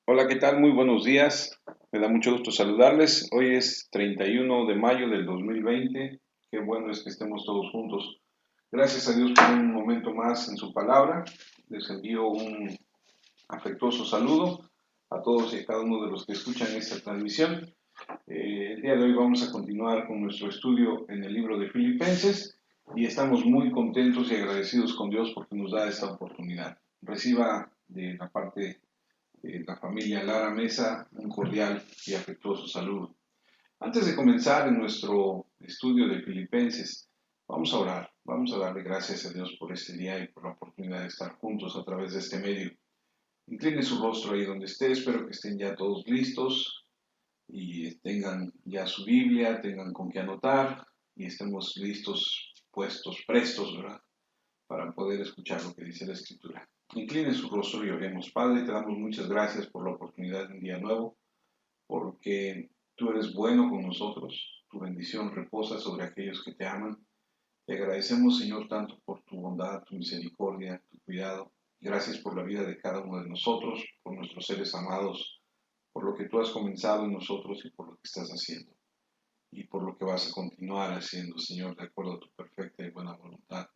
Hola, ¿qué tal? Muy buenos días. Me da mucho gusto saludarles. Hoy es 31 de mayo del 2020. Qué bueno es que estemos todos juntos. Gracias a Dios por un momento más en su palabra. Les envío un afectuoso saludo a todos y a cada uno de los que escuchan esta transmisión. El día de hoy vamos a continuar con nuestro estudio en el libro de Filipenses y estamos muy contentos y agradecidos con Dios porque nos da esta oportunidad. Reciba de la parte la familia Lara Mesa, un cordial y afectuoso saludo. Antes de comenzar en nuestro estudio de Filipenses, vamos a orar, vamos a darle gracias a Dios por este día y por la oportunidad de estar juntos a través de este medio. Incline su rostro ahí donde esté, espero que estén ya todos listos y tengan ya su Biblia, tengan con qué anotar y estemos listos, puestos, prestos, ¿verdad? Para poder escuchar lo que dice la Escritura. Incline su rostro y oremos. Padre, te damos muchas gracias por la oportunidad de un día nuevo, porque tú eres bueno con nosotros, tu bendición reposa sobre aquellos que te aman. Te agradecemos, Señor, tanto por tu bondad, tu misericordia, tu cuidado. Gracias por la vida de cada uno de nosotros, por nuestros seres amados, por lo que tú has comenzado en nosotros y por lo que estás haciendo, y por lo que vas a continuar haciendo, Señor, de acuerdo a tu perfecta y buena voluntad.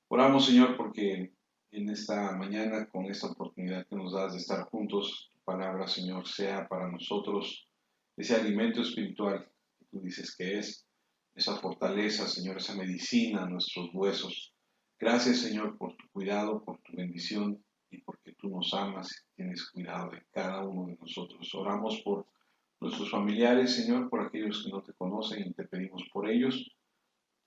Oramos, Señor, porque en esta mañana, con esta oportunidad que nos das de estar juntos, tu palabra, Señor, sea para nosotros ese alimento espiritual que tú dices que es, esa fortaleza, Señor, esa medicina a nuestros huesos. Gracias, Señor, por tu cuidado, por tu bendición y porque tú nos amas y tienes cuidado de cada uno de nosotros. Oramos por nuestros familiares, Señor, por aquellos que no te conocen y te pedimos por ellos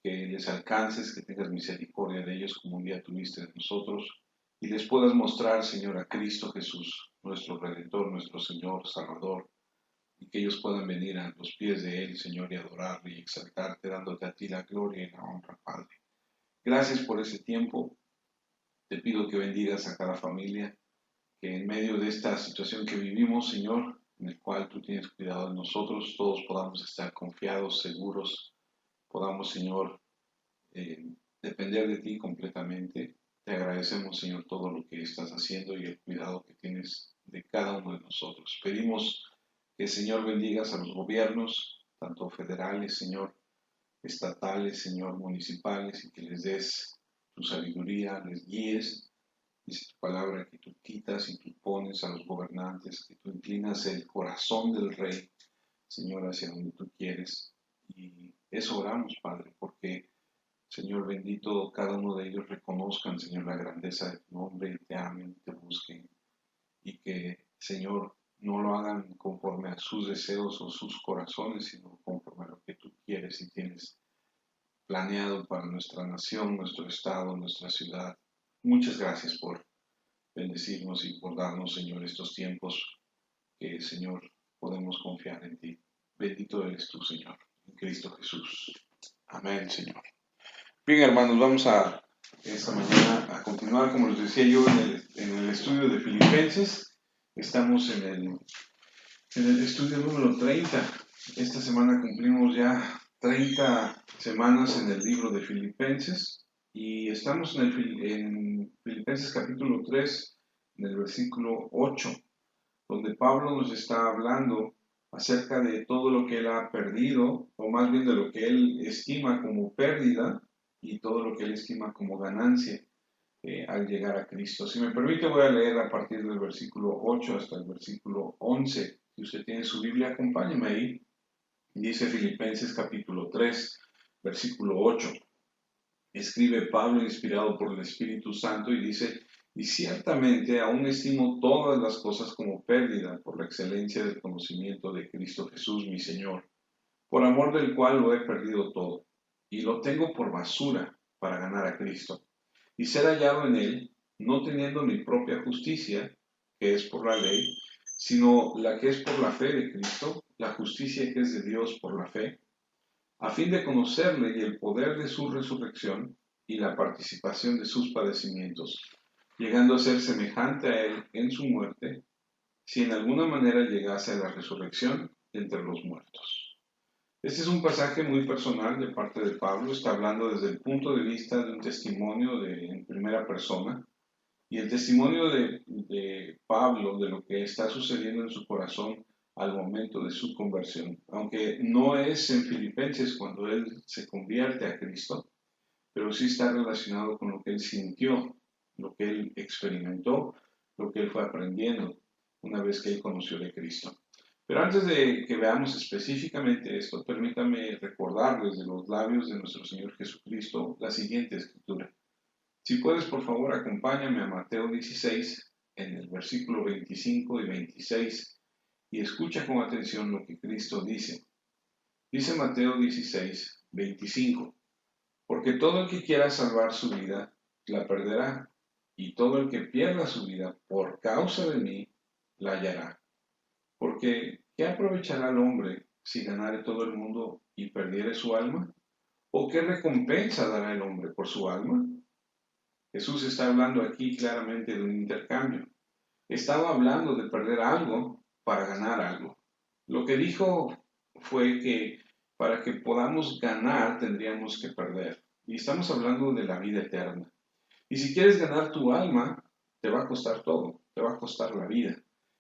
que les alcances, que tengas misericordia de ellos como un día tuviste de nosotros, y les puedas mostrar, Señor, a Cristo Jesús, nuestro Redentor, nuestro Señor, Salvador, y que ellos puedan venir a los pies de Él, Señor, y adorarle y exaltarte, dándote a ti la gloria y la honra, Padre. Gracias por ese tiempo. Te pido que bendigas a cada familia, que en medio de esta situación que vivimos, Señor, en el cual tú tienes cuidado de nosotros, todos podamos estar confiados, seguros, podamos, Señor, eh, depender de ti completamente. Te agradecemos, Señor, todo lo que estás haciendo y el cuidado que tienes de cada uno de nosotros. Pedimos que, Señor, bendigas a los gobiernos, tanto federales, Señor, estatales, Señor, municipales, y que les des tu sabiduría, les guíes. Dice tu palabra que tú quitas y tú pones a los gobernantes, que tú inclinas el corazón del rey, Señor, hacia donde tú quieres. Y eso oramos, Padre, porque Señor bendito, cada uno de ellos reconozcan, Señor, la grandeza de tu nombre, y te amen, te busquen, y que, Señor, no lo hagan conforme a sus deseos o sus corazones, sino conforme a lo que tú quieres y tienes planeado para nuestra nación, nuestro estado, nuestra ciudad. Muchas gracias por bendecirnos y por darnos, Señor, estos tiempos que, Señor, podemos confiar en ti. Bendito eres tú, Señor, en Cristo Jesús. Amén, Señor. Bien, hermanos, vamos a esta mañana a continuar, como les decía yo, en el estudio de Filipenses. Estamos en el estudio número 30. Esta semana cumplimos ya 30 semanas en el libro de Filipenses y estamos en Filipenses capítulo 3, en el versículo 8, donde Pablo nos está hablando acerca de todo lo que él ha perdido, o más bien de lo que él estima como pérdida y todo lo que él estima como ganancia al llegar a Cristo. Si me permite, voy a leer a partir del versículo 8 hasta el versículo 11. Si usted tiene su Biblia, acompáñeme ahí. Dice Filipenses capítulo 3, versículo 8. Escribe Pablo inspirado por el Espíritu Santo y dice, y ciertamente aún estimo todas las cosas como pérdida por la excelencia del conocimiento de Cristo Jesús, mi Señor, por amor del cual lo he perdido todo, y lo tengo por basura para ganar a Cristo, y ser hallado en él, no teniendo mi propia justicia, que es por la ley, sino la que es por la fe de Cristo, la justicia que es de Dios por la fe, a fin de conocerle y el poder de su resurrección y la participación de sus padecimientos, llegando a ser semejante a él en su muerte, si en alguna manera llegase a la resurrección entre los muertos. Este es un pasaje muy personal de parte de Pablo, está hablando desde el punto de vista de un testimonio en primera persona, Y el testimonio de Pablo de lo que está sucediendo en su corazón al momento de su conversión, aunque no es en Filipenses cuando él se convierte a Cristo, pero sí está relacionado con lo que él sintió, lo que él experimentó, lo que él fue aprendiendo una vez que él conoció de Cristo. Pero antes de que veamos específicamente esto, permítame recordarles de los labios de nuestro Señor Jesucristo la siguiente escritura. Si puedes, por favor, acompáñame a Mateo 16, en el versículo 25 y 26, y escucha con atención lo que Cristo dice. Dice Mateo 16, 25, porque todo el que quiera salvar su vida, la perderá, y todo el que pierda su vida por causa de mí, la hallará. Porque, ¿qué aprovechará el hombre si ganare todo el mundo y perdiere su alma? ¿O qué recompensa dará el hombre por su alma? Jesús está hablando aquí claramente de un intercambio. Estaba hablando de perder algo para ganar algo. Lo que dijo fue que para que podamos ganar tendríamos que perder. Y estamos hablando de la vida eterna. Y si quieres ganar tu alma, te va a costar todo, te va a costar la vida.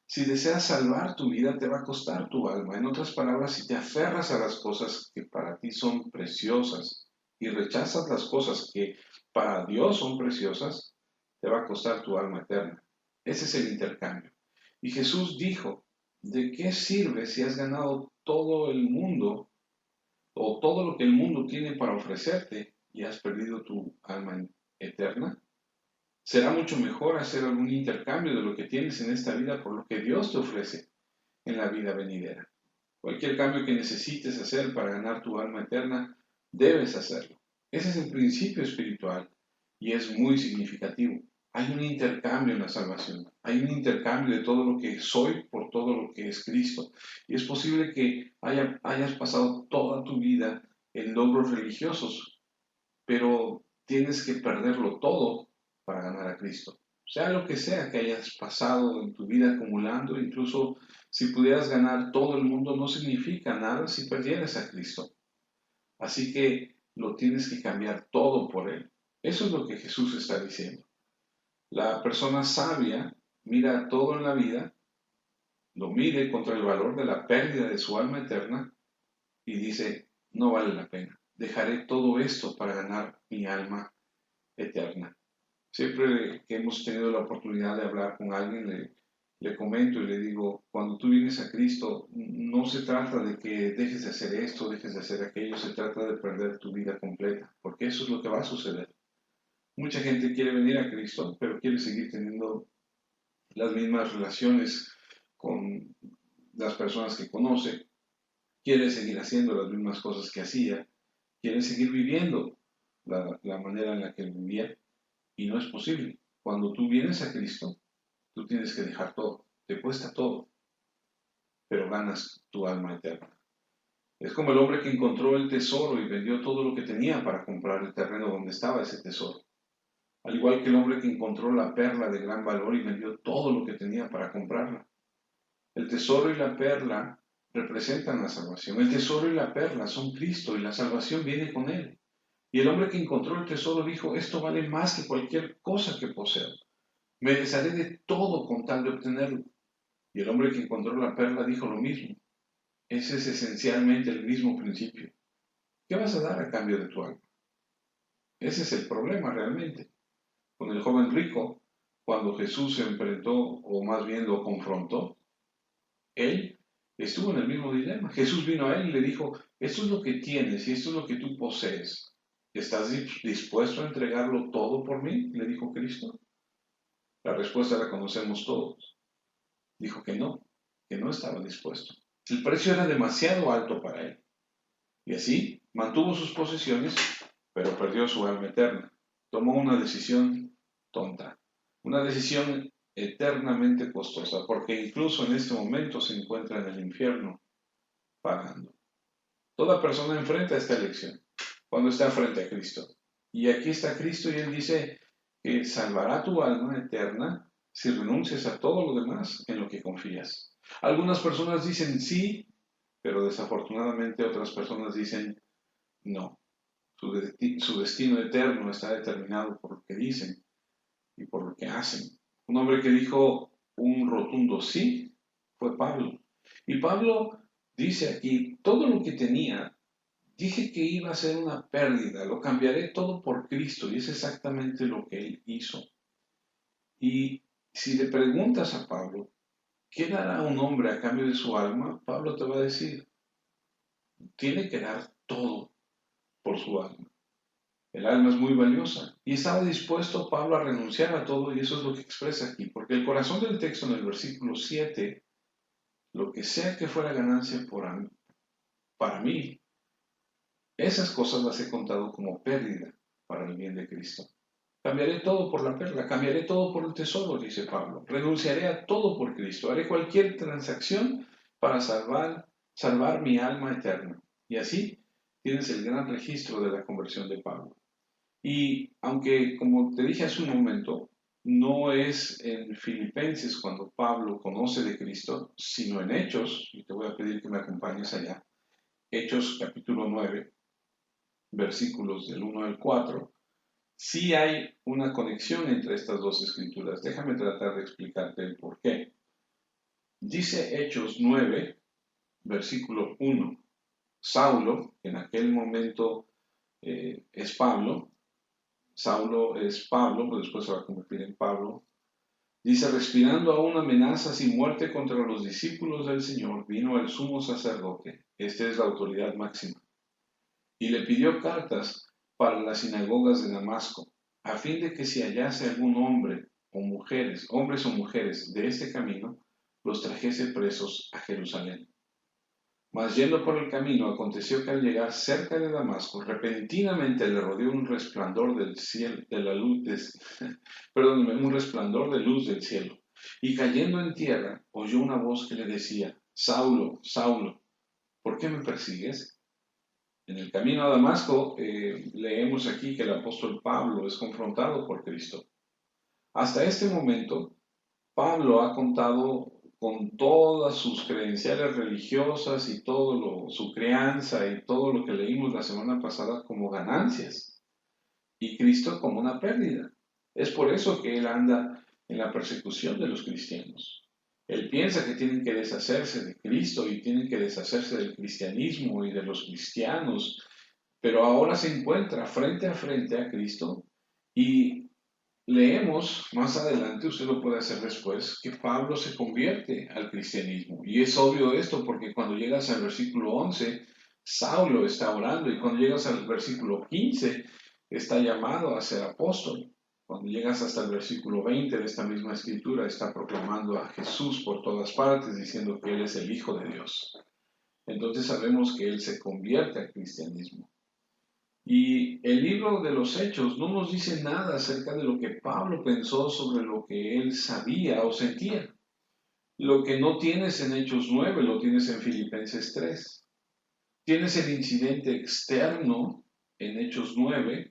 Si deseas salvar tu vida, te va a costar tu alma. En otras palabras, si te aferras a las cosas que para ti son preciosas y rechazas las cosas que para Dios son preciosas, te va a costar tu alma eterna. Ese es el intercambio. Y Jesús dijo, ¿de qué sirve si has ganado todo el mundo o todo lo que el mundo tiene para ofrecerte y has perdido tu alma eterna? Será mucho mejor hacer algún intercambio de lo que tienes en esta vida por lo que Dios te ofrece en la vida venidera. Cualquier cambio que necesites hacer para ganar tu alma eterna, debes hacerlo. Ese es el principio espiritual y es muy significativo. Hay un intercambio en la salvación. Hay un intercambio de todo lo que soy por todo lo que es Cristo. Y es posible que hayas pasado toda tu vida en logros religiosos, pero tienes que perderlo todo para ganar a Cristo. Sea lo que sea que hayas pasado en tu vida acumulando, incluso si pudieras ganar todo el mundo, no significa nada si perdieras a Cristo. Así que lo tienes que cambiar todo por Él. Eso es lo que Jesús está diciendo. La persona sabia mira todo en la vida, lo mide contra el valor de la pérdida de su alma eterna y dice, no vale la pena. Dejaré todo esto para ganar mi alma eterna. Siempre que hemos tenido la oportunidad de hablar con alguien, le comento y le digo, cuando tú vienes a Cristo, no se trata de que dejes de hacer esto, dejes de hacer aquello, se trata de perder tu vida completa, porque eso es lo que va a suceder. Mucha gente quiere venir a Cristo, pero quiere seguir teniendo las mismas relaciones con las personas que conoce, quiere seguir haciendo las mismas cosas que hacía, quiere seguir viviendo la manera en la que vivía, y no es posible. Cuando tú vienes a Cristo, tú tienes que dejar todo, te cuesta todo, pero ganas tu alma eterna. Es como el hombre que encontró el tesoro y vendió todo lo que tenía para comprar el terreno donde estaba ese tesoro. Al igual que el hombre que encontró la perla de gran valor y vendió todo lo que tenía para comprarla. El tesoro y la perla representan la salvación. El tesoro y la perla son Cristo y la salvación viene con Él. Y el hombre que encontró el tesoro dijo, esto vale más que cualquier cosa que poseo. Me desharé de todo con tal de obtenerlo. Y el hombre que encontró la perla dijo lo mismo. Ese es esencialmente el mismo principio. ¿Qué vas a dar a cambio de tu alma? Ese es el problema realmente. Con el joven rico, cuando Jesús se enfrentó, o más bien lo confrontó, él estuvo en el mismo dilema. Jesús vino a él y le dijo, esto es lo que tienes y esto es lo que tú posees. ¿Estás dispuesto a entregarlo todo por mí? Le dijo Cristo. La respuesta la conocemos todos. Dijo que no estaba dispuesto. El precio era demasiado alto para él. Y así mantuvo sus posesiones, pero perdió su alma eterna. Tomó una decisión tonta, una decisión eternamente costosa, porque incluso en este momento se encuentra en el infierno pagando. Toda persona enfrenta esta elección cuando está frente a Cristo. Y aquí está Cristo y Él dice que salvará tu alma eterna si renuncias a todo lo demás en lo que confías. Algunas personas dicen sí, pero desafortunadamente otras personas dicen no. Su destino eterno está determinado por lo que dicen. y por lo que hacen. Un hombre que dijo un rotundo sí fue Pablo. Y Pablo dice aquí, todo lo que tenía, dije que iba a ser una pérdida, lo cambiaré todo por Cristo, y es exactamente lo que él hizo. Y si le preguntas a Pablo, ¿qué dará un hombre a cambio de su alma? Pablo te va a decir, tiene que dar todo por su alma. El alma es muy valiosa. Y estaba dispuesto Pablo a renunciar a todo, y eso es lo que expresa aquí, porque el corazón del texto en el versículo 7, lo que sea que fuera ganancia para mí, esas cosas las he contado como pérdida para el bien de Cristo. Cambiaré todo por la perla, cambiaré todo por el tesoro, dice Pablo. Renunciaré a todo por Cristo, haré cualquier transacción para salvar mi alma eterna. Y así tienes el gran registro de la conversión de Pablo. Y aunque, como te dije hace un momento, no es en Filipenses cuando Pablo conoce de Cristo, sino en Hechos, y te voy a pedir que me acompañes allá, Hechos capítulo 9, versículos del 1 al 4, sí hay una conexión entre estas dos escrituras. Déjame tratar de explicarte el por qué. Dice Hechos 9, versículo 1, Saulo, que en aquel momento es Pablo, Saulo es Pablo, pero después se va a convertir en Pablo. Dice, respirando aún amenazas y muerte contra los discípulos del Señor, vino el sumo sacerdote, esta es la autoridad máxima, y le pidió cartas para las sinagogas de Damasco, a fin de que si hallase algún hombre o mujeres, hombres o mujeres de este camino, los trajese presos a Jerusalén. Mas yendo por el camino, aconteció que al llegar cerca de Damasco, repentinamente le rodeó un resplandor del cielo, de la luz, perdóneme, un resplandor de luz del cielo. Y cayendo en tierra, oyó una voz que le decía, Saulo, Saulo, ¿por qué me persigues? En el camino a Damasco, leemos aquí que el apóstol Pablo es confrontado por Cristo. Hasta este momento, Pablo ha contado con todas sus credenciales religiosas y su crianza y todo lo que leímos la semana pasada como ganancias, y Cristo como una pérdida. Es por eso que él anda en la persecución de los cristianos. Él piensa que tienen que deshacerse de Cristo y tienen que deshacerse del cristianismo y de los cristianos, pero ahora se encuentra frente a frente a Cristo, y leemos más adelante, usted lo puede hacer después, que Pablo se convierte al cristianismo. Y es obvio esto porque cuando llegas al versículo 11, Saulo está orando, y cuando llegas al versículo 15, está llamado a ser apóstol. Cuando llegas hasta el versículo 20 de esta misma escritura, está proclamando a Jesús por todas partes, diciendo que Él es el Hijo de Dios. Entonces sabemos que Él se convierte al cristianismo. Y el libro de los Hechos no nos dice nada acerca de lo que Pablo pensó sobre lo que él sabía o sentía. Lo que no tienes en Hechos 9 lo tienes en Filipenses 3. Tienes el incidente externo en Hechos 9,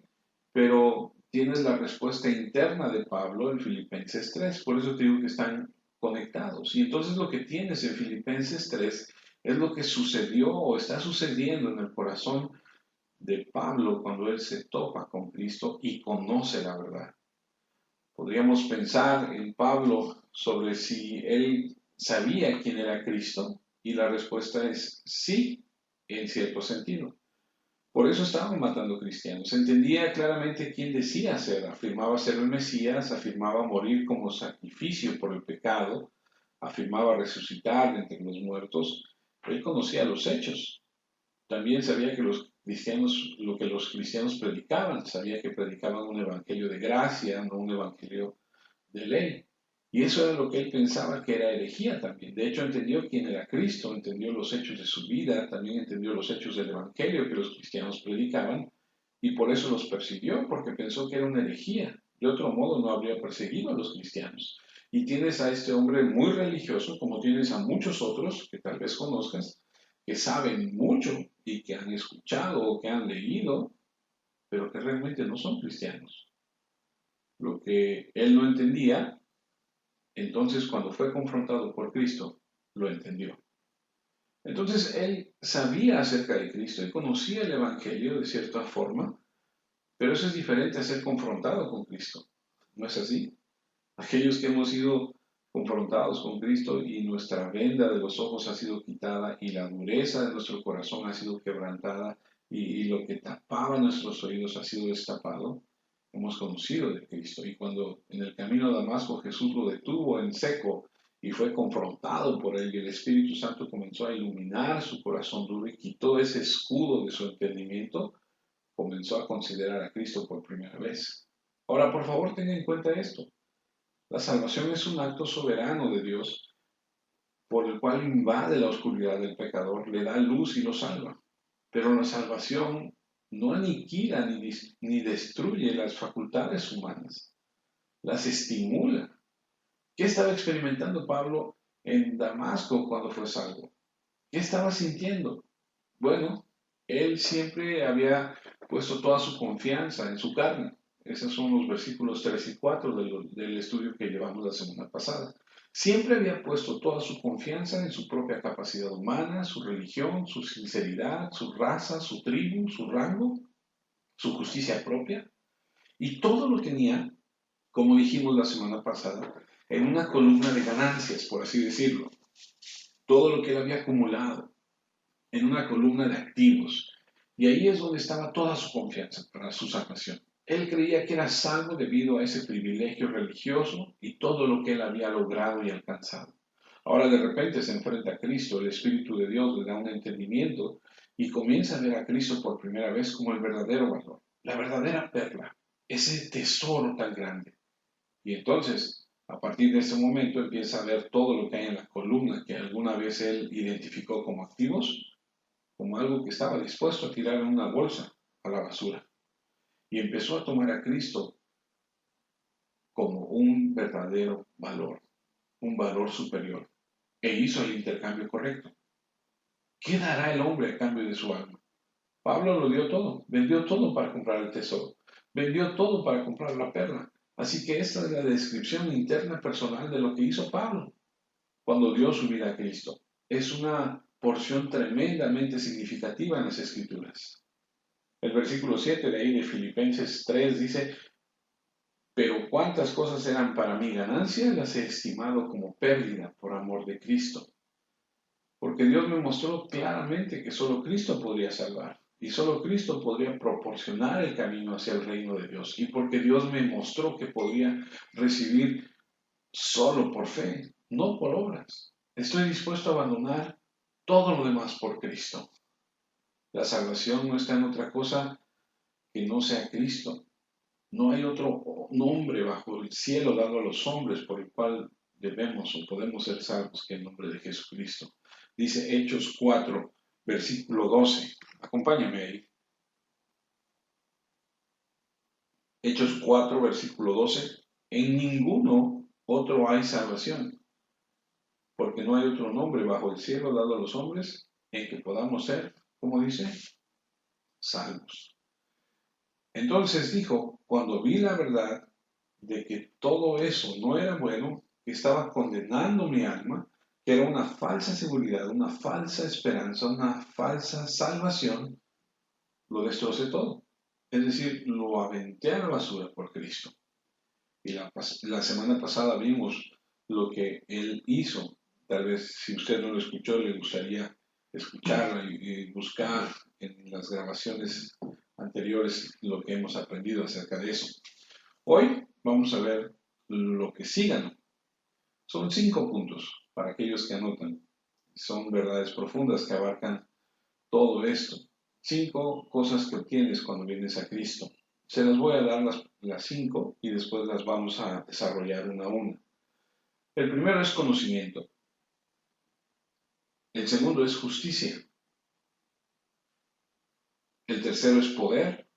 pero tienes la respuesta interna de Pablo en Filipenses 3. Por eso te digo que están conectados. Y entonces lo que tienes en Filipenses 3 es lo que sucedió o está sucediendo en el corazón de Pablo cuando él se topa con Cristo y conoce la verdad. Podríamos pensar en Pablo sobre si él sabía quién era Cristo, y la respuesta es sí, en cierto sentido. Por eso estaban matando cristianos. Entendía claramente quién decía ser, afirmaba ser el Mesías, afirmaba morir como sacrificio por el pecado, afirmaba resucitar de entre los muertos. Él conocía los hechos. También sabía que lo que los cristianos predicaban, sabía que predicaban un evangelio de gracia, no un evangelio de ley. Y eso era lo que él pensaba que era herejía también. De hecho, entendió quién era Cristo, entendió los hechos de su vida, también entendió los hechos del evangelio que los cristianos predicaban, y por eso los persiguió, porque pensó que era una herejía. De otro modo, no habría perseguido a los cristianos. Y tienes a este hombre muy religioso, como tienes a muchos otros que tal vez conozcas, que saben mucho y que han escuchado o que han leído, pero que realmente no son cristianos. Lo que él no entendía, entonces cuando fue confrontado por Cristo, lo entendió. Entonces él sabía acerca de Cristo y conocía el Evangelio de cierta forma, pero eso es diferente a ser confrontado con Cristo. ¿No es así? aquellos que hemos sido confrontados con Cristo y nuestra venda de los ojos ha sido quitada y la dureza de nuestro corazón ha sido quebrantada y lo que tapaba nuestros oídos ha sido destapado, hemos conocido de Cristo. Y cuando en el camino a Damasco Jesús lo detuvo en seco y fue confrontado por él y el Espíritu Santo comenzó a iluminar su corazón duro y quitó ese escudo de su entendimiento, comenzó a considerar a Cristo por primera vez. Ahora, por favor, tenga en cuenta esto. La salvación es un acto soberano de Dios por el cual invade la oscuridad del pecador, le da luz y lo salva. Pero la salvación no aniquila ni destruye las facultades humanas, las estimula. ¿Qué estaba experimentando Pablo en Damasco cuando fue salvo? ¿Qué estaba sintiendo? Bueno, él siempre había puesto toda su confianza en su carne. Esos son los versículos 3 y 4 del estudio que llevamos la semana pasada. Siempre había puesto toda su confianza en su propia capacidad humana, su religión, su sinceridad, su raza, su tribu, su rango, su justicia propia. Y todo lo tenía, como dijimos la semana pasada, en una columna de ganancias, por así decirlo. Todo lo que él había acumulado en una columna de activos. Y ahí es donde estaba toda su confianza para su salvación. Él creía que era salvo debido a ese privilegio religioso y todo lo que él había logrado y alcanzado. Ahora de repente se enfrenta a Cristo, el Espíritu de Dios le da un entendimiento y comienza a ver a Cristo por primera vez como el verdadero valor, la verdadera perla, ese tesoro tan grande. Y entonces, a partir de ese momento, empieza a ver todo lo que hay en la columna que alguna vez él identificó como activos, como algo que estaba dispuesto a tirar en una bolsa a la basura. Y empezó a tomar a Cristo como un verdadero valor, un valor superior. E hizo el intercambio correcto. ¿Qué dará el hombre a cambio de su alma? Pablo lo dio todo, vendió todo para comprar el tesoro, vendió todo para comprar la perla. Así que esta es la descripción interna personal de lo que hizo Pablo cuando dio su vida a Cristo. Es una porción tremendamente significativa en las Escrituras. El versículo 7 de ahí de Filipenses 3 dice, pero cuántas cosas eran para mi ganancia, las he estimado como pérdida por amor de Cristo. Porque Dios me mostró claramente que solo Cristo podría salvar y solo Cristo podría proporcionar el camino hacia el reino de Dios. Y porque Dios me mostró que podría recibir solo por fe, no por obras. Estoy dispuesto a abandonar todo lo demás por Cristo. La salvación no está en otra cosa que no sea Cristo. No hay otro nombre bajo el cielo dado a los hombres por el cual debemos o podemos ser salvos que el nombre de Jesucristo. Dice Hechos 4, versículo 12. Acompáñame ahí. Hechos 4, versículo 12. En ninguno otro hay salvación, porque no hay otro nombre bajo el cielo dado a los hombres en que podamos ser, como dice, salvos. Entonces dijo, cuando vi la verdad de que todo eso no era bueno, que estaba condenando mi alma, que era una falsa seguridad, una falsa esperanza, una falsa salvación, lo destrocé todo. Es decir, lo aventé a la basura por Cristo. Y la semana pasada vimos lo que Él hizo. Tal vez si usted no lo escuchó, le gustaría escucharla y buscar en las grabaciones anteriores lo que hemos aprendido acerca de eso. Hoy vamos a ver lo que sigan. Son 5 puntos para aquellos que anotan. Son verdades profundas que abarcan todo esto. 5 cosas que obtienes cuando vienes a Cristo. Se las voy a dar las 5 y después las vamos a desarrollar una a una. El primero es conocimiento. El segundo es justicia. El tercero es poder.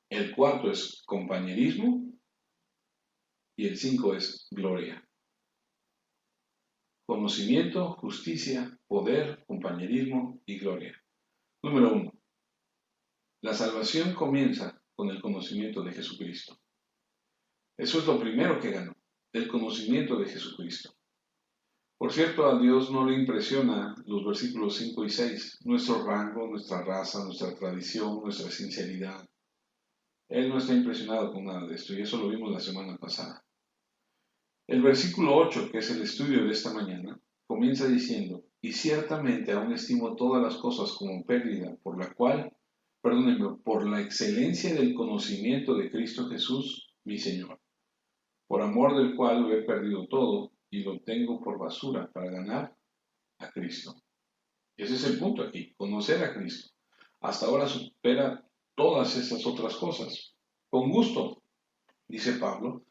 El cuarto es compañerismo. Y el 5 es gloria. Conocimiento, justicia, poder, compañerismo y gloria. Número 1. La salvación comienza con el conocimiento de Jesucristo. Eso es lo primero que ganó, el conocimiento de Jesucristo. Por cierto, a Dios no le impresiona los versículos 5 y 6, nuestro rango, nuestra raza, nuestra tradición, nuestra sinceridad. Él no está impresionado con nada de esto y eso lo vimos la semana pasada. El versículo 8, que es el estudio de esta mañana, comienza diciendo, y ciertamente aún estimo todas las cosas como pérdida, perdónenme, por la excelencia del conocimiento de Cristo Jesús, mi Señor, por amor del cual lo he perdido todo y lo tengo por basura para ganar a Cristo. Ese es el punto aquí, conocer a Cristo. Hasta ahora supera todas esas otras cosas. Con gusto, dice Pablo,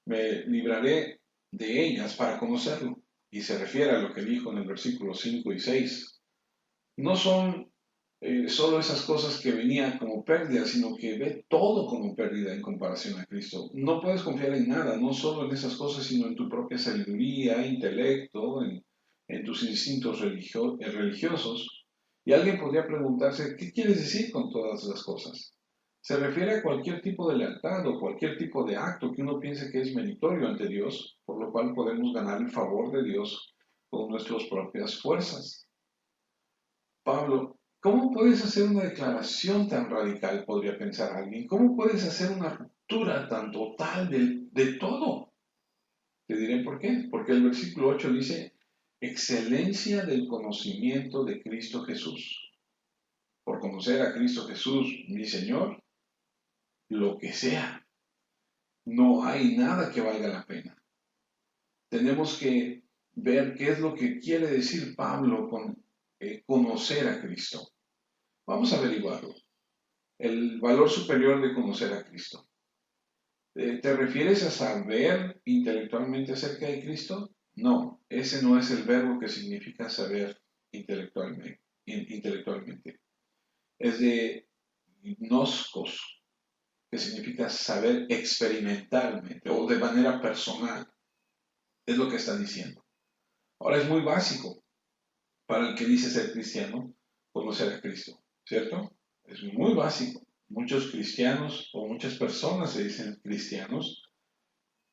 me libraré de ellas para conocerlo. Y se refiere a lo que dijo en el versículo 5 y 6. No son solo esas cosas que venían como pérdida, sino que ve todo como pérdida en comparación a Cristo. No puedes confiar en nada, no solo en esas cosas, sino en tu propia sabiduría, intelecto, en tus instintos religiosos. Y alguien podría preguntarse, ¿qué quieres decir con todas esas cosas? Se refiere a cualquier tipo de lealtad o cualquier tipo de acto que uno piense que es meritorio ante Dios, por lo cual podemos ganar el favor de Dios con nuestras propias fuerzas. Pablo, ¿cómo puedes hacer una declaración tan radical? Podría pensar alguien. ¿Cómo puedes hacer una ruptura tan total de todo? Te diré por qué. Porque el versículo 8 dice, excelencia del conocimiento de Cristo Jesús. Por conocer a Cristo Jesús, mi Señor, lo que sea. No hay nada que valga la pena. Tenemos que ver qué es lo que quiere decir Pablo con conocer a Cristo. Vamos a averiguarlo. El valor superior de conocer a Cristo. ¿Te refieres a saber intelectualmente acerca de Cristo? No, ese no es el verbo que significa saber intelectualmente. Es de gnoskos, que significa saber experimentalmente o de manera personal. Es lo que está diciendo. Ahora es muy básico para el que dice ser cristiano conocer a Cristo, ¿cierto? Es muy básico. Muchos cristianos o muchas personas se dicen cristianos,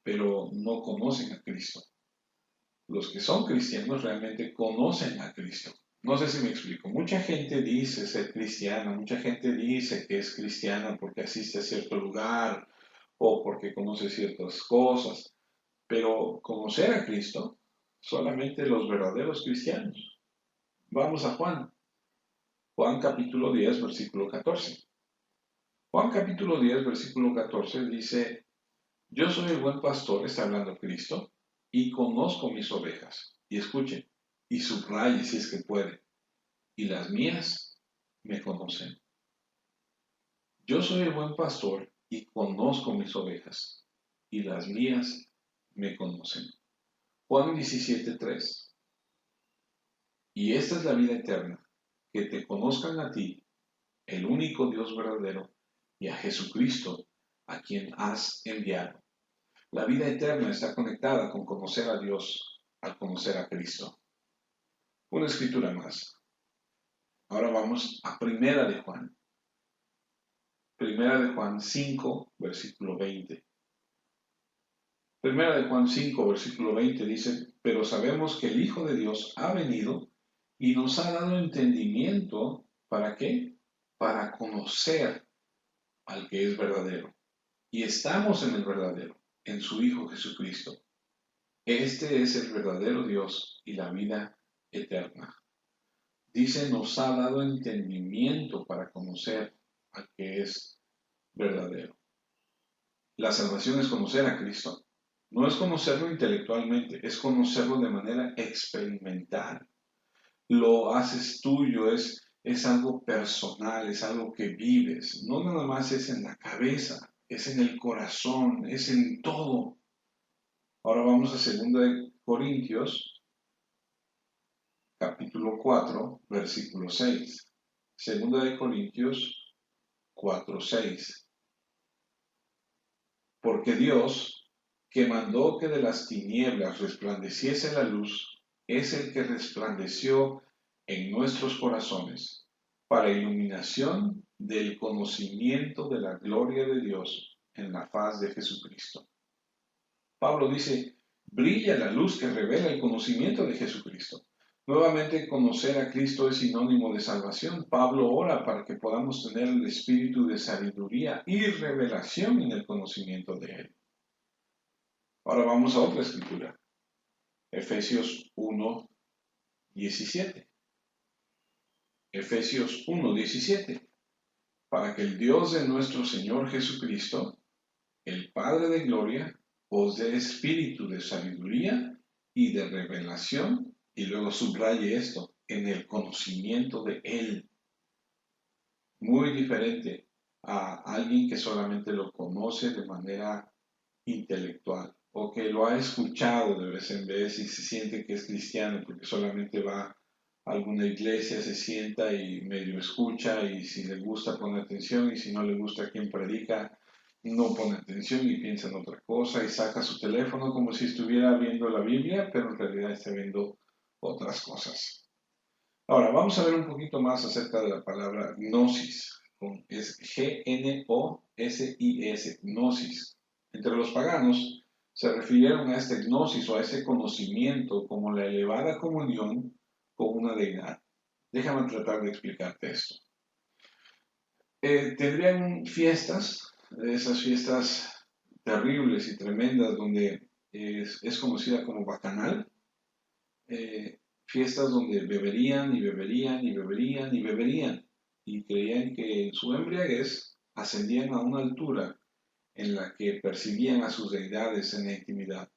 pero no conocen a Cristo. Los que son cristianos realmente conocen a Cristo. No sé si me explico. Mucha gente dice ser cristiana, mucha gente dice que es cristiana porque asiste a cierto lugar o porque conoce ciertas cosas, pero conocer a Cristo solamente los verdaderos cristianos. Vamos a Juan. Juan capítulo 10, versículo 14. Juan capítulo 10, versículo 14 dice, yo soy el buen pastor, está hablando Cristo, y conozco mis ovejas. Y escuchen, y subraye si es que puede, y las mías me conocen. Yo soy el buen pastor y conozco mis ovejas, y las mías me conocen. Juan 17:3. Y esta es la vida eterna, que te conozcan a ti, el único Dios verdadero, y a Jesucristo, a quien has enviado. La vida eterna está conectada con conocer a Dios al conocer a Cristo. Una escritura más. Ahora vamos a Primera de Juan. Primera de Juan 5, versículo 20. Primera de Juan 5, versículo 20 dice, pero sabemos que el Hijo de Dios ha venido y nos ha dado entendimiento. ¿Para qué? Para conocer al que es verdadero. Y estamos en el verdadero, en su Hijo Jesucristo. Este es el verdadero Dios y la vida eterna. Dice, nos ha dado entendimiento para conocer al que es verdadero. La salvación es conocer a Cristo. No es conocerlo intelectualmente, es conocerlo de manera experimental. Lo haces tuyo, es algo personal, es algo que vives. No nada más es en la cabeza, es en el corazón, es en todo. Ahora vamos a 2 Corintios, capítulo 4, versículo 6. 2 Corintios 4, 6. Porque Dios, que mandó que de las tinieblas resplandeciese la luz, es el que resplandeció en nuestros corazones para iluminación del conocimiento de la gloria de Dios en la faz de Jesucristo. Pablo dice, brilla la luz que revela el conocimiento de Jesucristo. Nuevamente, conocer a Cristo es sinónimo de salvación. Pablo ora para que podamos tener el espíritu de sabiduría y revelación en el conocimiento de Él. Ahora vamos a otra escritura. Efesios 1:17. Efesios 1:17. Para que el Dios de nuestro Señor Jesucristo, el Padre de gloria, os dé espíritu de sabiduría y de revelación, y luego subraye esto, en el conocimiento de Él. Muy diferente a alguien que solamente lo conoce de manera intelectual o que lo ha escuchado de vez en vez y se siente que es cristiano porque solamente va a alguna iglesia, se sienta y medio escucha y si le gusta pone atención y si no le gusta quien predica no pone atención y piensa en otra cosa y saca su teléfono como si estuviera viendo la Biblia, pero en realidad está viendo otras cosas. Ahora, vamos a ver un poquito más acerca de la palabra gnosis. Es G-N-O-S-I-S, gnosis. Entre los paganos se refirieron a este gnosis o a este conocimiento como la elevada comunión con una deidad. Déjame tratar de explicarte esto. Tendrían fiestas, esas fiestas terribles y tremendas donde es conocida como bacanal, fiestas donde beberían y beberían y beberían y beberían y creían que en su embriaguez ascendían a una altura en la que percibían a sus deidades en la intimidad.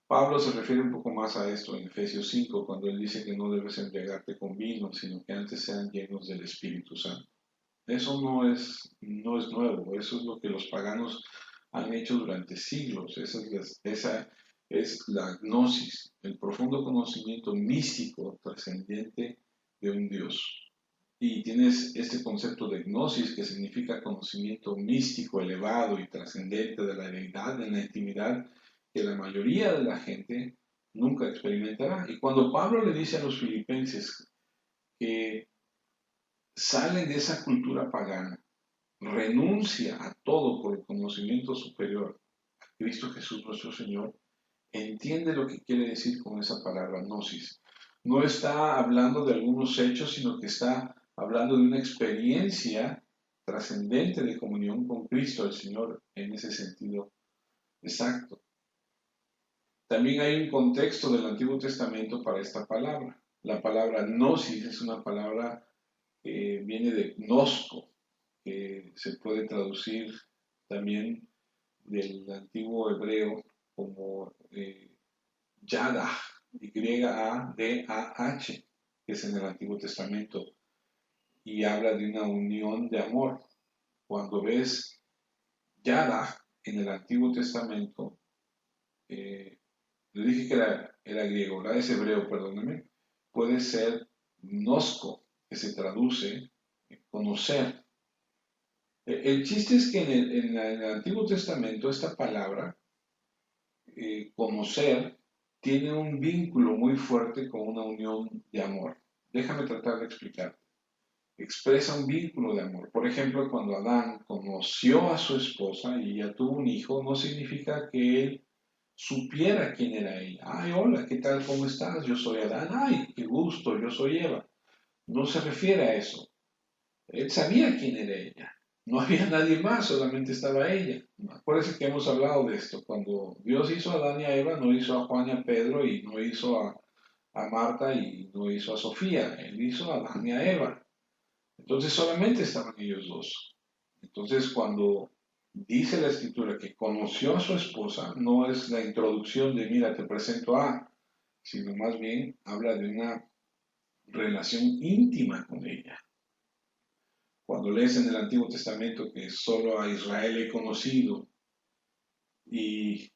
Pablo se refiere un poco más a esto en Efesios 5 cuando él dice que no debes embriagarte con vino, sino que antes sean llenos del Espíritu Santo. Eso no es nuevo, eso es lo que los paganos han hecho durante siglos, esa es la gnosis, el profundo conocimiento místico trascendente de un Dios. Y tienes este concepto de gnosis que significa conocimiento místico, elevado y trascendente de la deidad en la intimidad que la mayoría de la gente nunca experimentará. Y cuando Pablo le dice a los filipenses que salen de esa cultura pagana, renuncia a todo por el conocimiento superior a Cristo Jesús nuestro Señor, entiende lo que quiere decir con esa palabra gnosis. No está hablando de algunos hechos, sino que está hablando de una experiencia trascendente de comunión con Cristo el Señor en ese sentido exacto. También hay un contexto del Antiguo Testamento para esta palabra. La palabra gnosis es una palabra que viene de gnosco, que se puede traducir también del antiguo hebreo como Yadah, Y-A-D-A-H, que es en el Antiguo Testamento, y habla de una unión de amor. Cuando ves Yadah en el Antiguo Testamento, le dije que era griego, ahora es hebreo, perdóname, puede ser gnosco, que se traduce conocer. El chiste es que en el Antiguo Testamento esta palabra, conocer, tiene un vínculo muy fuerte con una unión de amor. Déjame tratar de explicar. Expresa un vínculo de amor. Por ejemplo, cuando Adán conoció a su esposa y ella tuvo un hijo, no significa que él supiera quién era ella. Ay, hola, ¿qué tal? ¿Cómo estás? Yo soy Adán. Ay, qué gusto, yo soy Eva. No se refiere a eso. Él sabía quién era ella. No había nadie más, solamente estaba ella. Acuérdense que hemos hablado de esto. Cuando Dios hizo a Adán y a Eva, no hizo a Juan y a Pedro y no hizo a Marta y no hizo a Sofía. Él hizo a Adán y a Eva. Entonces solamente estaban ellos dos. Entonces cuando dice la escritura que conoció a su esposa, no es la introducción de mira, te presento a, sino más bien habla de una relación íntima con ella. Cuando lees en el Antiguo Testamento que solo a Israel he conocido y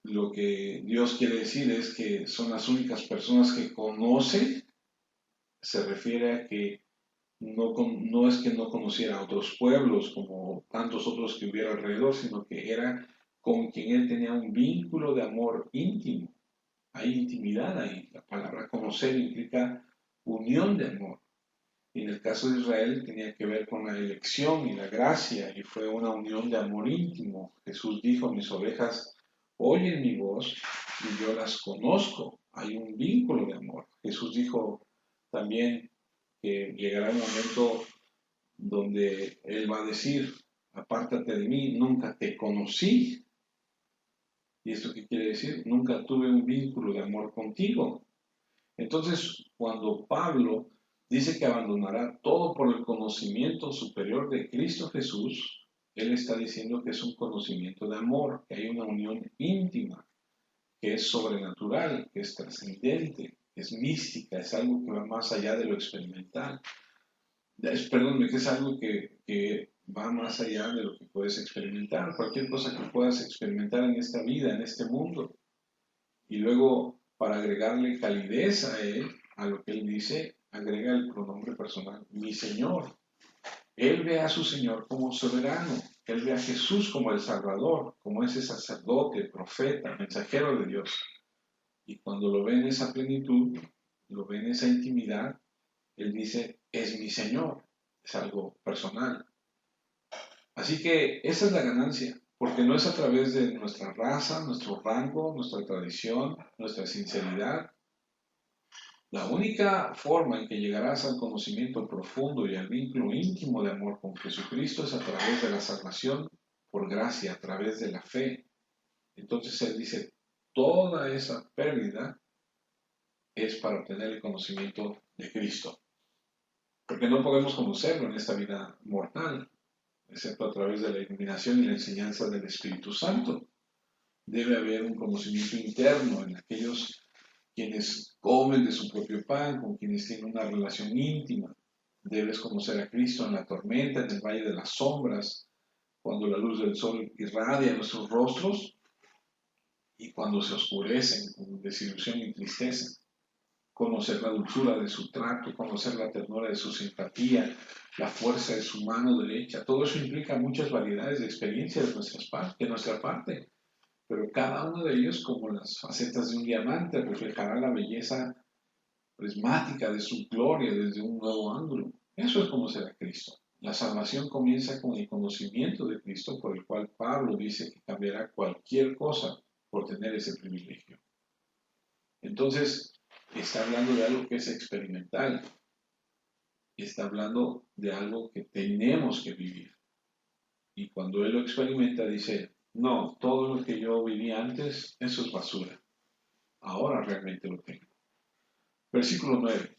lo que Dios quiere decir es que son las únicas personas que conoce, se refiere a que no es que no conociera a otros pueblos como tantos otros que hubiera alrededor, sino que era con quien él tenía un vínculo de amor íntimo. Hay intimidad ahí. La palabra conocer implica unión de amor. Y en el caso de Israel tenía que ver con la elección y la gracia, y fue una unión de amor íntimo. Jesús dijo, mis ovejas oyen mi voz y yo las conozco. hay un vínculo de amor. Jesús dijo también que llegará un momento donde Él va a decir, apártate de mí, nunca te conocí. ¿Y esto qué quiere decir? Nunca tuve un vínculo de amor contigo. Entonces, cuando Pablo dice que abandonará todo por el conocimiento superior de Cristo Jesús, él está diciendo que es un conocimiento de amor, que hay una unión íntima, que es sobrenatural, que es trascendente, que es mística, es algo que va más allá de lo experimental. Perdónme, que es algo que va más allá de lo que puedes experimentar, cualquier cosa que puedas experimentar en esta vida, en este mundo. Y luego, para agregarle calidez a él, a lo que él dice, agrega el pronombre personal, mi Señor. Él ve a su Señor como soberano, él ve a Jesús como el Salvador, como ese sacerdote, profeta, mensajero de Dios. Y cuando lo ve en esa plenitud, lo ve en esa intimidad, él dice, es mi Señor, es algo personal. Así que esa es la ganancia, porque no es a través de nuestra raza, nuestro rango, nuestra tradición, nuestra sinceridad. La única forma en que llegarás al conocimiento profundo y al vínculo íntimo de amor con Jesucristo es a través de la salvación por gracia, a través de la fe. Entonces Él dice, toda esa pérdida es para obtener el conocimiento de Cristo, porque no podemos conocerlo en esta vida mortal, excepto a través de la iluminación y la enseñanza del Espíritu Santo. Debe haber un conocimiento interno en aquellos quienes comen de su propio pan, con quienes tienen una relación íntima. Debes conocer a Cristo en la tormenta, en el valle de las sombras, cuando la luz del sol irradia nuestros rostros y cuando se oscurecen con desilusión y tristeza. Conocer la dulzura de su trato, conocer la ternura de su simpatía, la fuerza de su mano derecha. Todo eso implica muchas variedades de experiencias de nuestra parte, pero cada uno de ellos, como las facetas de un diamante, reflejará la belleza prismática de su gloria desde un nuevo ángulo. Eso es como será Cristo. La salvación comienza con el conocimiento de Cristo, por el cual Pablo dice que cambiará cualquier cosa por tener ese privilegio. Entonces, está hablando de algo que es experimental, está hablando de algo que tenemos que vivir. Y cuando él lo experimenta, dice, no, todo lo que yo viví antes, eso es basura. Ahora realmente lo tengo. Versículo 9.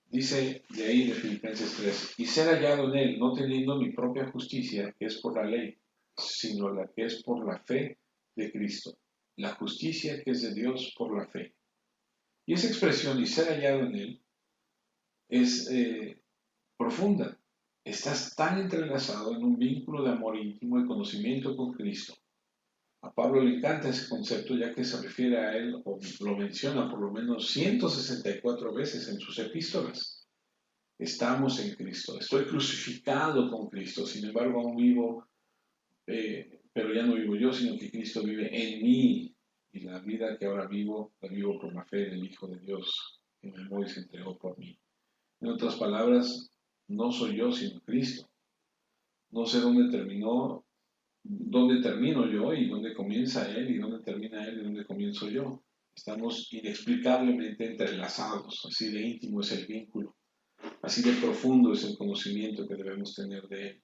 Dice de ahí de Filipenses 3, y ser hallado en él, no teniendo mi propia justicia, que es por la ley, sino la que es por la fe de Cristo, la justicia que es de Dios por la fe. Y esa expresión, y ser hallado en él, es profunda. Estás tan entrelazado en un vínculo de amor íntimo y conocimiento con Cristo. A Pablo le encanta ese concepto, ya que se refiere a él, o lo menciona por lo menos 164 veces en sus epístolas. Estamos en Cristo, estoy crucificado con Cristo, sin embargo aún vivo, pero ya no vivo yo, sino que Cristo vive en mí, y la vida que ahora vivo, la vivo por la fe del Hijo de Dios, que me amó y se entregó por mí. En otras palabras, no soy yo, sino Cristo. No sé dónde termino yo y dónde comienza Él y dónde termina Él y dónde comienzo yo. Estamos inexplicablemente entrelazados, así de íntimo es el vínculo. Así de profundo es el conocimiento que debemos tener de Él.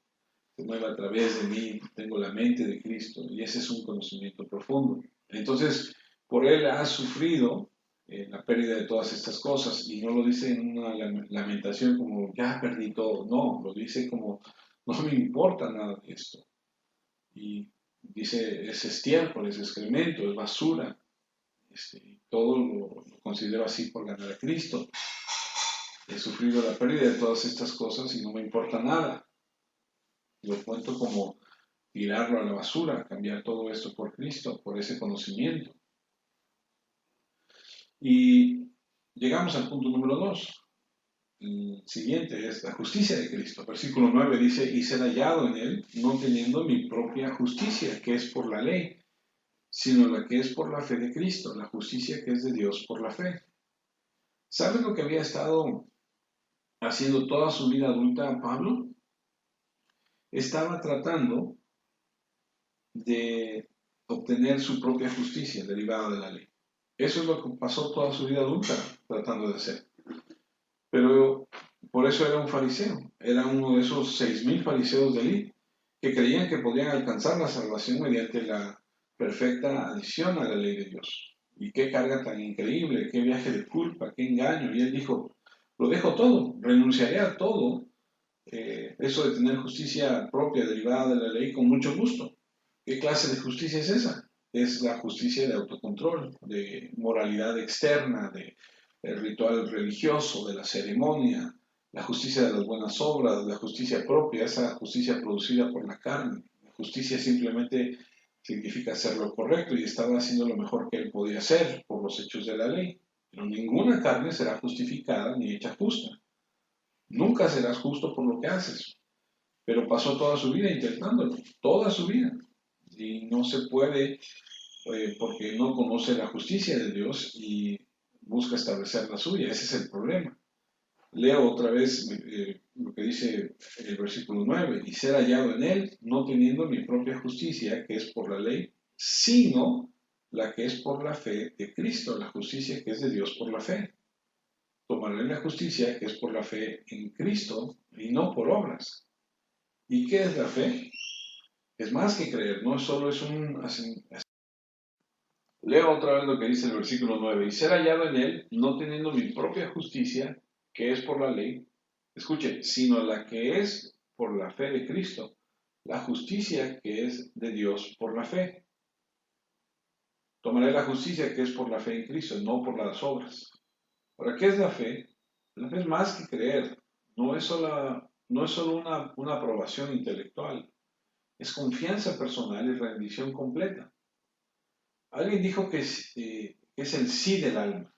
Se mueve a través de mí, tengo la mente de Cristo y ese es un conocimiento profundo. Entonces, por Él ha sufrido la pérdida de todas estas cosas y no lo dice en una lamentación como ya perdí todo, no, lo dice como no me importa nada de esto. Y dice es estiércol, es excremento, es basura. Todo lo considero así por ganar a Cristo. He sufrido la pérdida de todas estas cosas y no me importa nada. Lo cuento como tirarlo a la basura, cambiar todo esto por Cristo, por ese conocimiento. Y llegamos al punto número 2. El siguiente es la justicia de Cristo. Versículo 9 dice, y ser hallado en él, no teniendo mi propia justicia, que es por la ley, sino la que es por la fe de Cristo, la justicia que es de Dios por la fe. ¿Saben lo que había estado haciendo toda su vida adulta Pablo? Estaba tratando de obtener su propia justicia derivada de la ley. Eso es lo que pasó toda su vida adulta tratando de hacer. Pero por eso era un fariseo, era uno de esos 6.000 fariseos de élite que creían que podían alcanzar la salvación mediante la perfecta adición a la ley de Dios. Y qué carga tan increíble, qué viaje de culpa, qué engaño. Y él dijo, lo dejo todo, renunciaré a todo, eso de tener justicia propia derivada de la ley con mucho gusto. ¿Qué clase de justicia es esa? Es la justicia de autocontrol, de moralidad externa, de el ritual religioso, de la ceremonia, la justicia de las buenas obras, la justicia propia, esa justicia producida por la carne. La justicia simplemente significa hacer lo correcto y estaba haciendo lo mejor que él podía hacer por los hechos de la ley. Pero ninguna carne será justificada ni hecha justa. Nunca serás justo por lo que haces, pero pasó toda su vida intentándolo, toda su vida. Y no se puede porque no conoce la justicia de Dios y busca establecer la suya. Ese es el problema. Leo otra vez lo que dice el versículo 9, y ser hallado en él, no teniendo mi propia justicia, que es por la ley, sino la que es por la fe de Cristo, la justicia que es de Dios por la fe. Tomaré la justicia que es por la fe en Cristo y no por obras. ¿Y qué es la fe? Es más que creer, no solo es un... Leo otra vez lo que dice el versículo 9, y ser hallado en él, no teniendo mi propia justicia, que es por la ley, escuche, sino la que es por la fe de Cristo, la justicia que es de Dios por la fe. Tomaré la justicia que es por la fe en Cristo, no por las obras. ¿Para qué es la fe? La fe es más que creer, no es solo una aprobación intelectual, es confianza personal y rendición completa. Alguien dijo que es el sí del alma.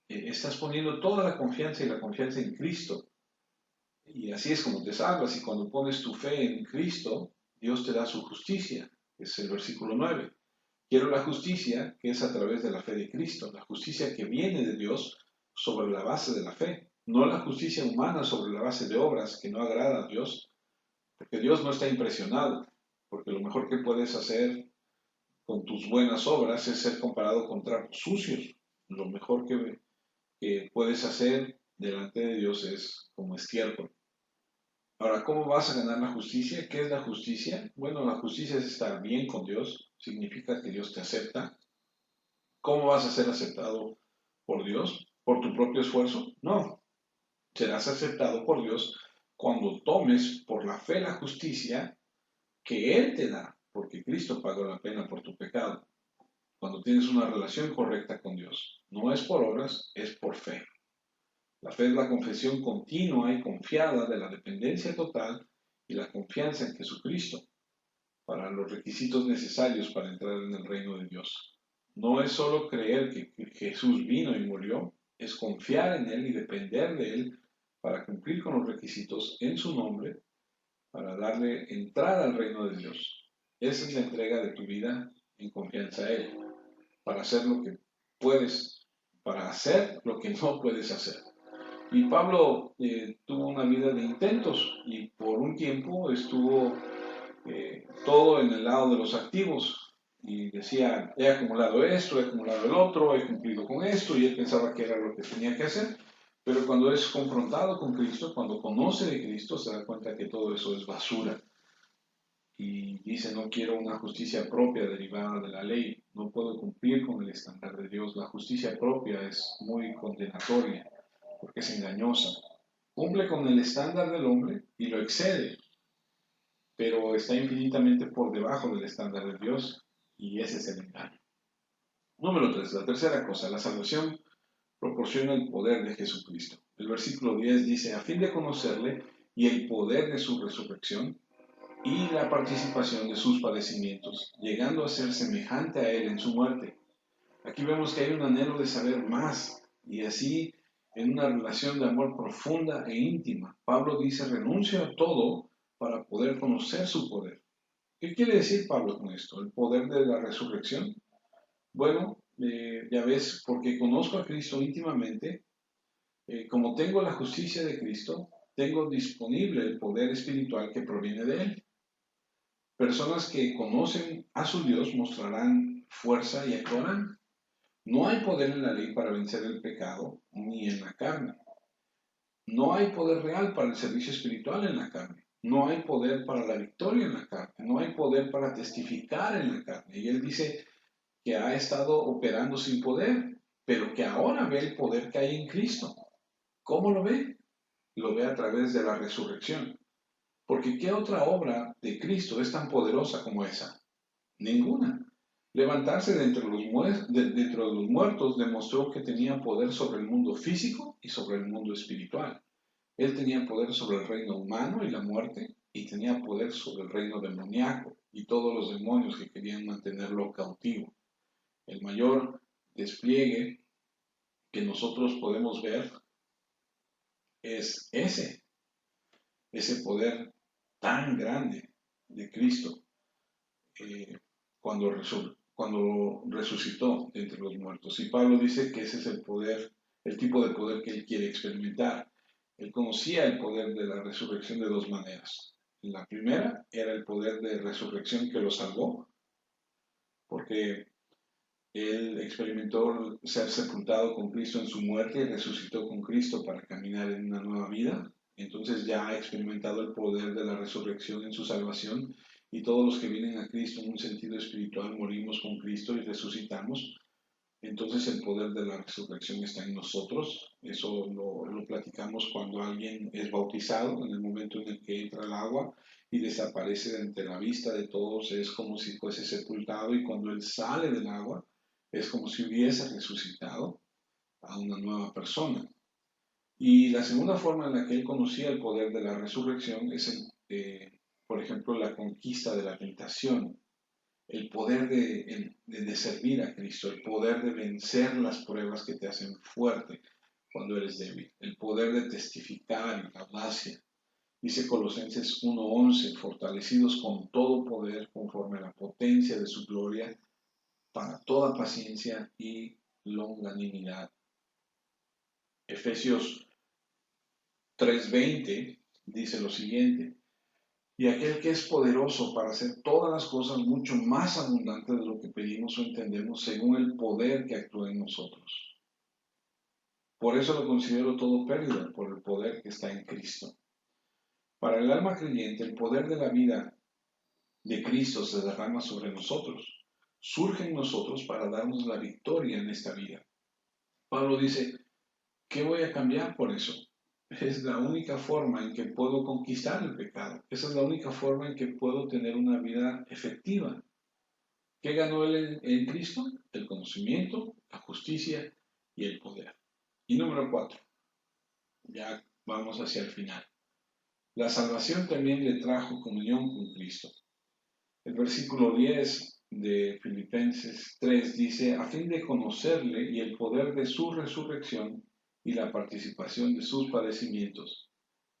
Estás poniendo toda la confianza y la confianza en Cristo. Y así es como te salvas. Y cuando pones tu fe en Cristo, Dios te da su justicia. Es el versículo 9. Quiero la justicia que es a través de la fe de Cristo. La justicia que viene de Dios sobre la base de la fe. No la justicia humana sobre la base de obras que no agrada a Dios. Porque Dios no está impresionado. Porque lo mejor que puedes hacer con tus buenas obras es ser comparado con trapos sucios. Lo mejor que puedes hacer delante de Dios es como estiércol. Ahora, ¿cómo vas a ganar la justicia? ¿Qué es la justicia? Bueno, la justicia es estar bien con Dios, significa que Dios te acepta. ¿Cómo vas a ser aceptado por Dios? ¿Por tu propio esfuerzo? No, serás aceptado por Dios cuando tomes por la fe la justicia que Él te da, porque Cristo pagó la pena por tu pecado. Cuando tienes una relación correcta con Dios, no es por obras, es por fe. La fe es la confesión continua y confiada de la dependencia total y la confianza en Jesucristo para los requisitos necesarios para entrar en el reino de Dios. No es solo creer que Jesús vino y murió, es confiar en Él y depender de Él para cumplir con los requisitos en su nombre, para darle entrada al reino de Dios. Esa es la entrega de tu vida en confianza a Él, para hacer lo que puedes, para hacer lo que no puedes hacer. Y Pablo tuvo una vida de intentos y por un tiempo estuvo todo en el lado de los activos y decía, he acumulado esto, he acumulado el otro, he cumplido con esto y él pensaba que era lo que tenía que hacer. Pero cuando es confrontado con Cristo, cuando conoce de Cristo, se da cuenta que todo eso es basura. Y dice, no quiero una justicia propia derivada de la ley, no puedo cumplir con el estándar de Dios. La justicia propia es muy condenatoria porque es engañosa. Cumple con el estándar del hombre y lo excede, pero está infinitamente por debajo del estándar de Dios y ese es el engaño. Número 3, la tercera cosa, la salvación proporciona el poder de Jesucristo. El versículo 10 dice, a fin de conocerle y el poder de su resurrección y la participación de sus padecimientos, llegando a ser semejante a él en su muerte. Aquí vemos que hay un anhelo de saber más y así en una relación de amor profunda e íntima. Pablo dice, renuncio a todo para poder conocer su poder. ¿Qué quiere decir Pablo con esto? ¿El poder de la resurrección? Bueno, ya ves, porque conozco a Cristo íntimamente, como tengo la justicia de Cristo, tengo disponible el poder espiritual que proviene de Él. Personas que conocen a su Dios mostrarán fuerza y actuarán. No hay poder en la ley para vencer el pecado, ni en la carne. No hay poder real para el servicio espiritual en la carne. No hay poder para la victoria en la carne. No hay poder para testificar en la carne. Y él dice que ha estado operando sin poder, pero que ahora ve el poder que hay en Cristo. ¿Cómo lo ve? Lo ve a través de la resurrección. Porque ¿qué otra obra de Cristo es tan poderosa como esa? Ninguna. Levantarse dentro de los muertos demostró que tenía poder sobre el mundo físico y sobre el mundo espiritual. Él tenía poder sobre el reino humano y la muerte, y tenía poder sobre el reino demoníaco y todos los demonios que querían mantenerlo cautivo. El mayor despliegue que nosotros podemos ver es ese poder tan grande de Cristo eh, cuando resucitó de entre los muertos. Y Pablo dice que ese es el poder, el tipo de poder que él quiere experimentar. Él conocía el poder de la resurrección de dos maneras. La primera era el poder de resurrección que lo salvó, porque él experimentó ser sepultado con Cristo en su muerte y resucitó con Cristo para caminar en una nueva vida. Entonces ya ha experimentado el poder de la resurrección en su salvación, y todos los que vienen a Cristo en un sentido espiritual morimos con Cristo y resucitamos. Entonces el poder de la resurrección está en nosotros. Eso lo platicamos cuando alguien es bautizado, en el momento en el que entra al agua y desaparece de ante la vista de todos, es como si fuese sepultado, y cuando él sale del agua es como si hubiese resucitado a una nueva persona. Y la segunda forma en la que él conocía el poder de la resurrección es, por ejemplo, la conquista de la tentación, el poder de servir a Cristo, el poder de vencer las pruebas que te hacen fuerte cuando eres débil, el poder de testificar en la audacia. Dice Colosenses 1:11, fortalecidos con todo poder conforme a la potencia de su gloria, para toda paciencia y longanimidad. Efesios 3:20 dice lo siguiente: y aquel que es poderoso para hacer todas las cosas mucho más abundantes de lo que pedimos o entendemos, según el poder que actúa en nosotros. Por eso lo considero todo pérdida, por el poder que está en Cristo. Para el alma creyente, el poder de la vida de Cristo se derrama sobre nosotros, surge en nosotros para darnos la victoria en esta vida. Pablo dice: ¿qué voy a cambiar por eso? Es la única forma en que puedo conquistar el pecado. Esa es la única forma en que puedo tener una vida efectiva. ¿Qué ganó él en Cristo? El conocimiento, la justicia y el poder. Y número 4, ya vamos hacia el final. La salvación también le trajo comunión con Cristo. El versículo 10 de Filipenses 3 dice: a fin de conocerle y el poder de su resurrección y la participación de sus padecimientos,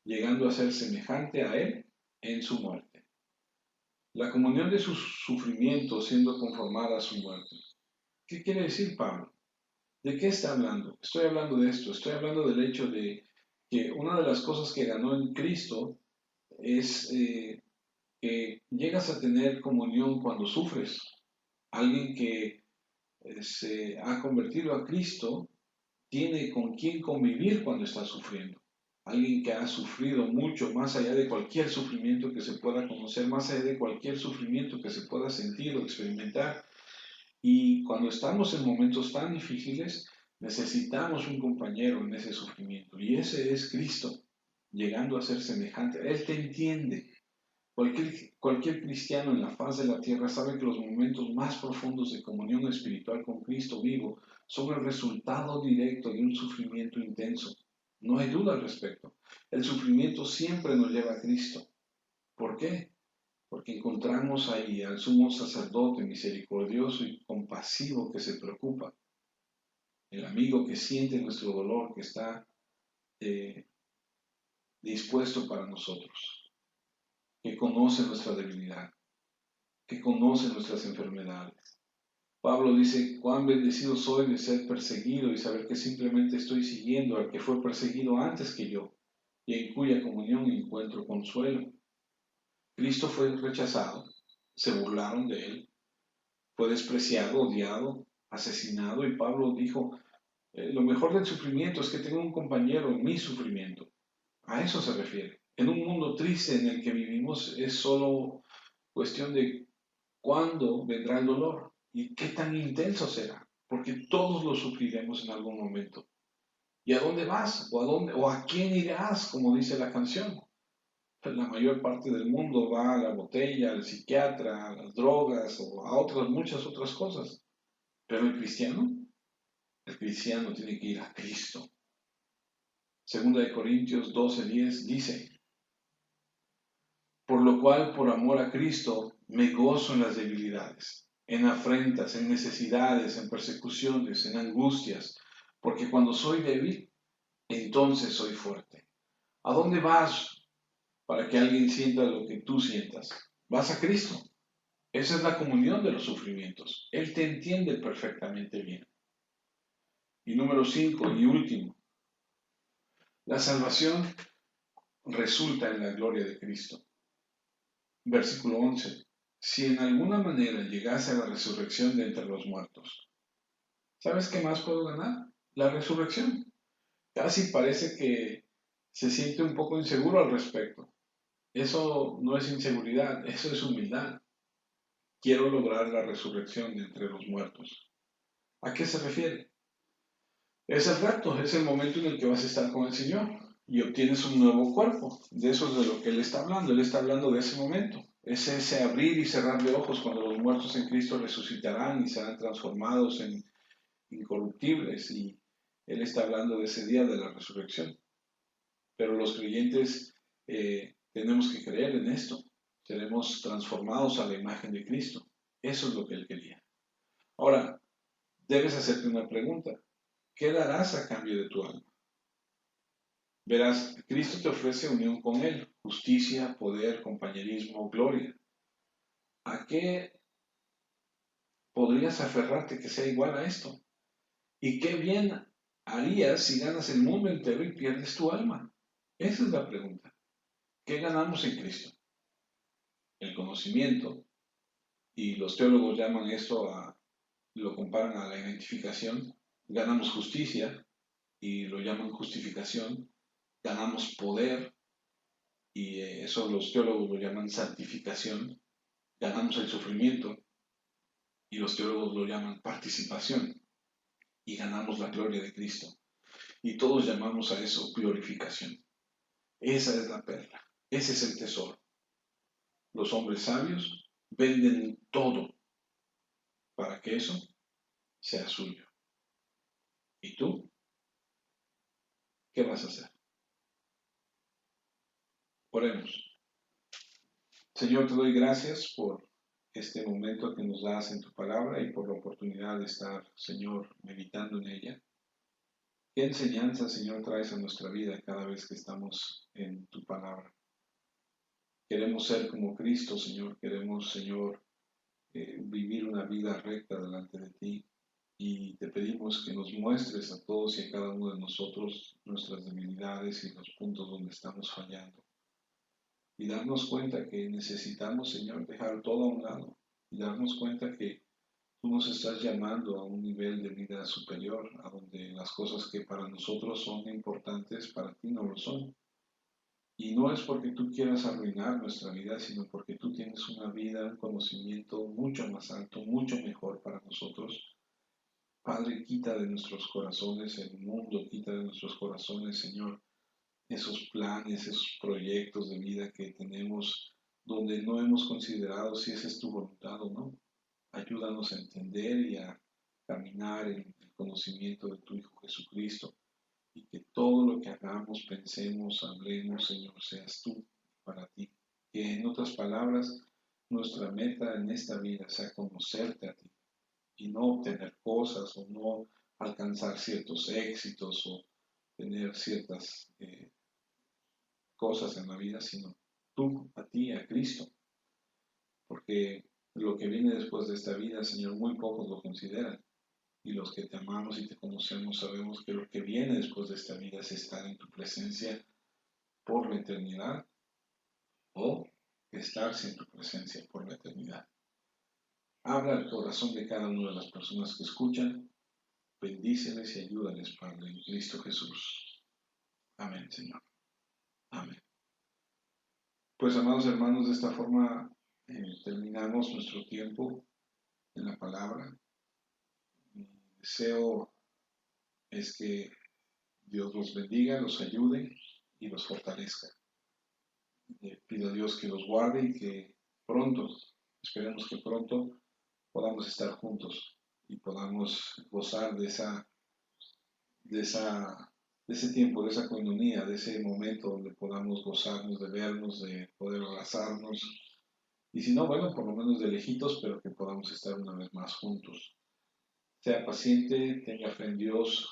llegando a ser semejante a él en su muerte. La comunión de sus sufrimientos siendo conformada a su muerte. ¿Qué quiere decir Pablo? ¿De qué está hablando? Estoy hablando de esto, estoy hablando del hecho de que una de las cosas que ganó en Cristo es que llegas a tener comunión cuando sufres. Alguien que se ha convertido a Cristo tiene con quién convivir cuando está sufriendo. Alguien que ha sufrido mucho, más allá de cualquier sufrimiento que se pueda conocer, más allá de cualquier sufrimiento que se pueda sentir o experimentar. Y cuando estamos en momentos tan difíciles, necesitamos un compañero en ese sufrimiento. Y ese es Cristo, llegando a ser semejante. Él te entiende. Cualquier cristiano en la faz de la tierra sabe que los momentos más profundos de comunión espiritual con Cristo vivo son el resultado directo de un sufrimiento intenso. No hay duda al respecto. El sufrimiento siempre nos lleva a Cristo. ¿Por qué? Porque encontramos ahí al sumo sacerdote misericordioso y compasivo que se preocupa, el amigo que siente nuestro dolor, que está eh, dispuesto para nosotros, que conoce nuestra debilidad, que conoce nuestras enfermedades. Pablo dice: cuán bendecido soy de ser perseguido y saber que simplemente estoy siguiendo al que fue perseguido antes que yo y en cuya comunión encuentro consuelo. Cristo fue rechazado, se burlaron de él, fue despreciado, odiado, asesinado y Pablo dijo, lo mejor del sufrimiento es que tengo un compañero en mi sufrimiento. A eso se refiere. En un mundo triste en el que vivimos es solo cuestión de cuándo vendrá el dolor y qué tan intenso será, porque todos lo sufriremos en algún momento. ¿Y a dónde vas? ¿O a quién irás? Como dice la canción. La mayor parte del mundo va a la botella, al psiquiatra, a las drogas o a otras, muchas otras cosas. Pero el cristiano tiene que ir a Cristo. Segunda de Corintios 12:10 dice, por lo cual, por amor a Cristo, me gozo en las debilidades, en afrentas, en necesidades, en persecuciones, en angustias, porque cuando soy débil, entonces soy fuerte. ¿A dónde vas para que alguien sienta lo que tú sientas? Vas a Cristo. Esa es la comunión de los sufrimientos. Él te entiende perfectamente bien. Y número 5 y último, la salvación resulta en la gloria de Cristo. Versículo 11. Si en alguna manera llegase a la resurrección de entre los muertos, ¿sabes qué más puedo ganar? La resurrección. Casi parece que se siente un poco inseguro al respecto. Eso no es inseguridad, eso es humildad. Quiero lograr la resurrección de entre los muertos. ¿A qué se refiere? Es el rapto, es el momento en el que vas a estar con el Señor y obtienes un nuevo cuerpo. De eso es de lo que Él está hablando. Él está hablando de ese momento. Es ese abrir y cerrar de ojos cuando los muertos en Cristo resucitarán y serán transformados en incorruptibles. Y Él está hablando de ese día de la resurrección. Pero los creyentes tenemos que creer en esto. Seremos transformados a la imagen de Cristo. Eso es lo que Él quería. Ahora, debes hacerte una pregunta. ¿Qué darás a cambio de tu alma? Verás, Cristo te ofrece unión con Él, justicia, poder, compañerismo, gloria. ¿A qué podrías aferrarte que sea igual a esto? ¿Y qué bien harías si ganas el mundo entero y pierdes tu alma? Esa es la pregunta. ¿Qué ganamos en Cristo? El conocimiento, y los teólogos llaman esto lo comparan a la identificación. Ganamos justicia, y lo llaman justificación. Ganamos poder, y eso los teólogos lo llaman santificación. Ganamos el sufrimiento, y los teólogos lo llaman participación, y ganamos la gloria de Cristo. Y todos llamamos a eso glorificación. Esa es la perla, ese es el tesoro. Los hombres sabios venden todo para que eso sea suyo. ¿Y tú qué vas a hacer? Oremos. Señor, te doy gracias por este momento que nos das en tu palabra y por la oportunidad de estar, Señor, meditando en ella. ¿Qué enseñanza, Señor, traes a nuestra vida cada vez que estamos en tu palabra? Queremos ser como Cristo, Señor. Queremos, Señor, vivir una vida recta delante de ti. Y te pedimos que nos muestres a todos y a cada uno de nosotros nuestras debilidades y los puntos donde estamos fallando. Y darnos cuenta que necesitamos, Señor, dejar todo a un lado. Y darnos cuenta que tú nos estás llamando a un nivel de vida superior, a donde las cosas que para nosotros son importantes, para ti no lo son. Y no es porque tú quieras arruinar nuestra vida, sino porque tú tienes una vida, un conocimiento mucho más alto, mucho mejor para nosotros. Padre, quita de nuestros corazones el mundo, quita de nuestros corazones, Señor, esos planes, esos proyectos de vida que tenemos donde no hemos considerado si esa es tu voluntad o no. Ayúdanos a entender y a caminar en el conocimiento de tu Hijo Jesucristo y que todo lo que hagamos, pensemos, hablemos, Señor, seas tú para ti. Que en otras palabras, nuestra meta en esta vida sea conocerte a ti y no obtener cosas o no alcanzar ciertos éxitos o tener ciertas cosas en la vida, sino tú, a ti, a Cristo. Porque lo que viene después de esta vida, Señor, muy pocos lo consideran. Y los que te amamos y te conocemos sabemos que lo que viene después de esta vida es estar en tu presencia por la eternidad o estar sin tu presencia por la eternidad. Habla al corazón de cada una de las personas que escuchan. Bendíceles y ayúdales, Padre, en Cristo Jesús. Amén, Señor. Amén. Pues, amados hermanos, de esta forma terminamos nuestro tiempo en la palabra. Mi deseo es que Dios los bendiga, los ayude y los fortalezca. Pido a Dios que los guarde y que pronto, esperemos que pronto, podamos estar juntos y podamos gozar de esa, de ese tiempo, de esa coinonía, de ese momento donde podamos gozarnos de vernos, de poder abrazarnos. Y si no, bueno, por lo menos de lejitos, pero que podamos estar una vez más juntos. Sea paciente, tenga fe en Dios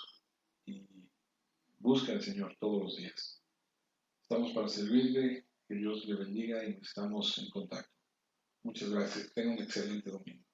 y busque al Señor todos los días. Estamos para servirle, que Dios le bendiga y estamos en contacto. Muchas gracias. Tenga un excelente domingo.